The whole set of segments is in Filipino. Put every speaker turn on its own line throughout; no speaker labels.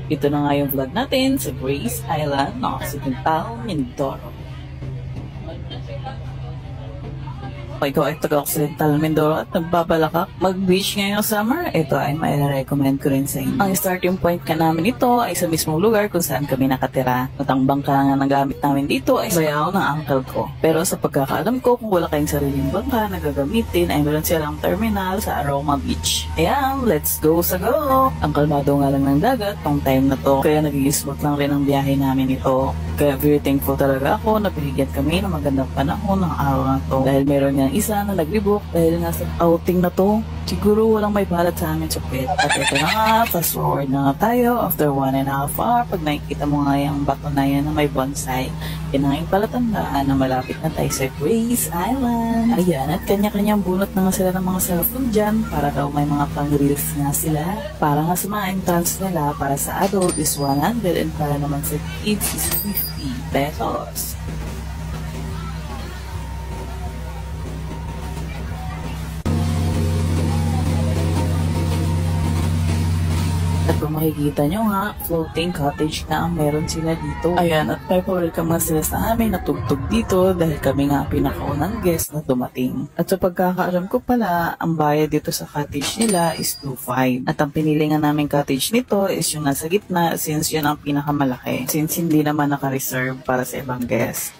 Ito na nga yung vlog natin sa Grace Island, Occidental, Mindoro. Ikaw ay taga-Occidental Mindoro at nagbabalakak mag-beach ngayong summer, ito ay mai-recommend ko rin sa inyo. Ang starting point ka namin ito ay sa mismong lugar kung saan kami nakatira. At ang bangka nga nagamit namin dito ay bayaw ng uncle ko. Pero sa pagkakaalam ko, kung wala kayong sariling bangka na gagamitin, ay meron silang terminal sa Aroma Beach. Ayan, let's go sa go! Ang kalmado nga lang ng dagat pang time na to, kaya nag-i-smooth lang rin ang biyahe namin ito. Kaya very thankful talaga ako na binigyan kami ng magandang panahon ng araw na to. Dahil meron nga isa na nag-rebook dahil nga sa outing na to, siguro walang may balat sa amin sa pet. At ito na nga, fast forward na nga tayo after 1.5 hours. Pag nakikita mo nga yung bato na yan na may bonsai, yan ang yung palatandaan na malapit na tayo sa Grace Island. Ayan, at kanya-kanyang bunot na nga sila ng mga cellphone dyan para daw may mga pang-reels nga sila. Para nga sa mga entrance nila, para sa adult is 100 and para naman sa kids is 50 pesos. At kung makikita nyo nga, floating cottage na ang meron sila dito. Ayan, at may welcome nga sila sa amin na tugtog dito dahil kami nga pinakaunang guest na dumating. At sa pagkakaalam ko pala, ang bayad dito sa cottage nila is 2.5. At ang pinili nga namin cottage nito is yung nasa gitna since yun ang pinakamalaki. Since hindi naman naka-reserve para sa ibang guest.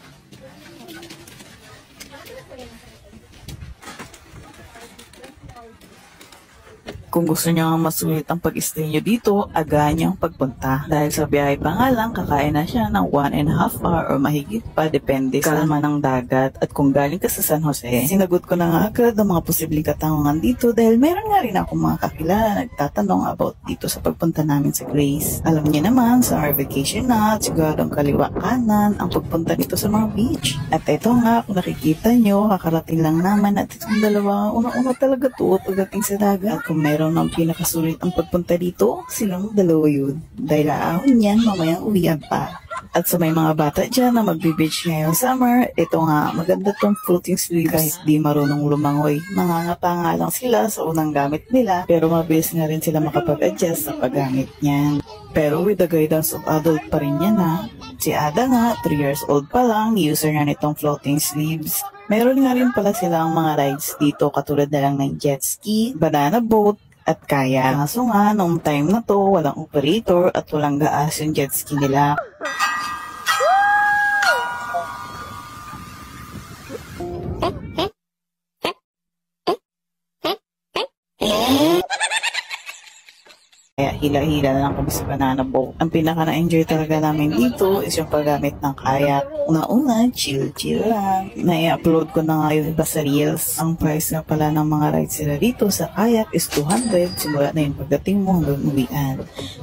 Kung gusto nyo nga masulit ang pag-stay nyo dito, agahan nyo ang pagpunta. Dahil sa biyahe pa nga lang, kakain na siya ng 1.5 hours or mahigit pa, depende sa kalma ng dagat. At kung galing ka sa San Jose, sinagot ko na nga agad ang mga posibleng katanungan dito dahil meron nga rin ako mga kakilala nagtatanong about dito sa pagpunta namin sa Grace. Alam niyo naman, sa our vacation na, siguradong kaliwa kanan ang pagpunta dito sa mga beach. At ito nga, kung nakikita nyo, kakarating lang naman at itong dalawa, una-una talaga to pagdating sa dagat. At kung meron ng pinakasulit ang pagpunta dito, silang dalawa yun. Dahil aahon yan, mamayang uwian pa. At sa may mga bata dyan na magbe-beach ngayong summer, ito nga, maganda tong floating sleeves. Kahit di marunong lumangoy, mangangapa nga lang sila sa unang gamit nila, pero mabilis nga rin sila makapag-adjust sa paggamit niyan. Pero with the guidance of adult pa rin yan ha. Si Ada nga, 3 years old pa lang, user nga nitong floating sleeves. Meron nga rin pala silang mga rides dito katulad na lang ng jet ski, banana boat, at kaya. Kaso nga, noong time na to, walang operator at walang gaas yung jet ski nila. Kaya hila-hila na lang kami sa banana boat. Ang pinaka na-enjoy talaga namin dito is yung paggamit ng kayak. Una-una, chill-chill lang. Na-i-upload ko na nga yung iba sa reels. Ang price nga pala ng mga rides sila dito sa kayak is 200. Simula na yung pagdating mo hanggang uwian.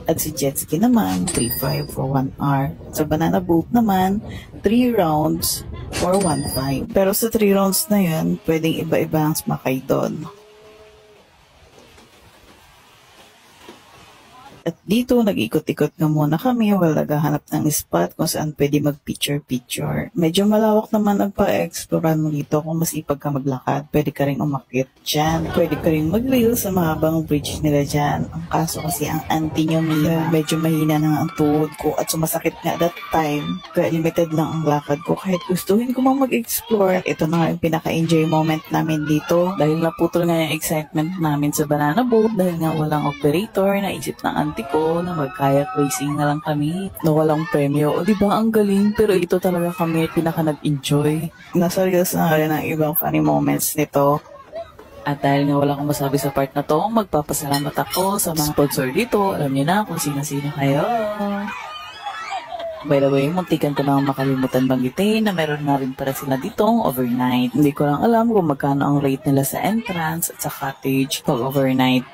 At si jet ski naman, 3.5 for 1 hour. Sa banana boat naman, 3 rounds for 1.5. Pero sa 3 rounds na yun, pwedeng iba-iba ang sumakay doon. At dito, nag-ikot-ikot nga muna kami while naghahanap ng spot kung saan pwede mag-picture-picture. Medyo malawak naman ang pa-explore mo dito kung masipag ka maglakad. Pwede ka rin umakyat dyan. Pwede ka rin mag-reel sa mahabang bridge nila dyan. Ang kaso kasi ang auntie nyo medyo mahina na ang tuhod ko at sumasakit nga that time. Kaya limited lang ang lakad ko. Kahit gustuhin ko mag-explore, ito na nga yung pinaka-enjoy moment namin dito. Dahil naputol nga yung excitement namin sa banana boat dahil nga walang operator, naisip ng auntie ko na mag-kayak racing na lang kami na walang premyo. O diba ang galing, pero ito talaga kami pinaka nag-enjoy. Nasa reels na rin ang ibang funny moments nito. At dahil nga wala akong masabi sa part na to, magpapasalamat ako sa mga sponsor dito. Alam niyo na kung sino-sino kayo. By the way, muntikan ko na makalimutan banggitin na meron na rin para sila ditong overnight. Hindi ko lang alam kung magkano ang rate nila sa entrance at sa cottage pag overnight.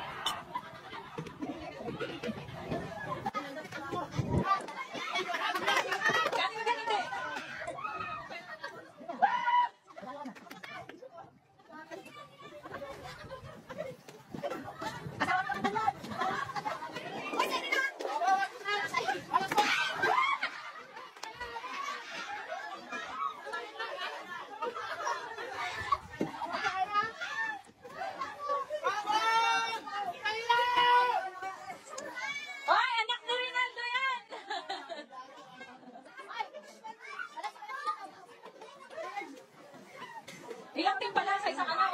Ilang team pala sa isang ano?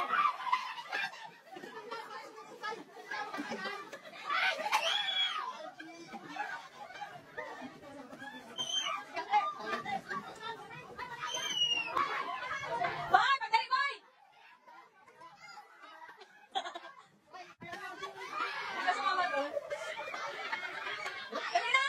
Boy! Pagdali, boy! Hindi ka sumama doon? Dali na!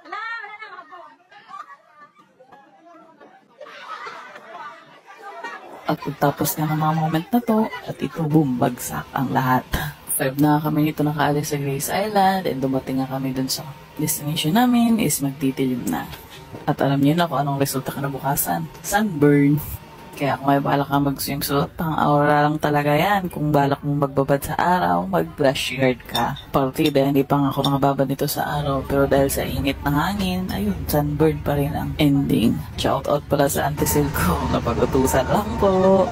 Wala na, makapag.
At pagtapos nga ng mga moment na to, at ito boom, bagsak ang lahat. 5 na kami nito nakaalis sa Grace Island and dumating nga kami dun sa destination namin is magtitilim na. At alam niyo na kung anong resulta kinabukasan. Sunburn. Kaya kung may balak ka mag-swim suit, pang aura lang talaga yan. Kung balak mo magbabad sa araw, mag-brush guard ka. Partida, hindi pa nga ako nakababad nito sa araw. Pero dahil sa init ng hangin, ayun, sunburn pa rin ang ending. Shout out pala sa antisil ko. Napag-utusan lang po.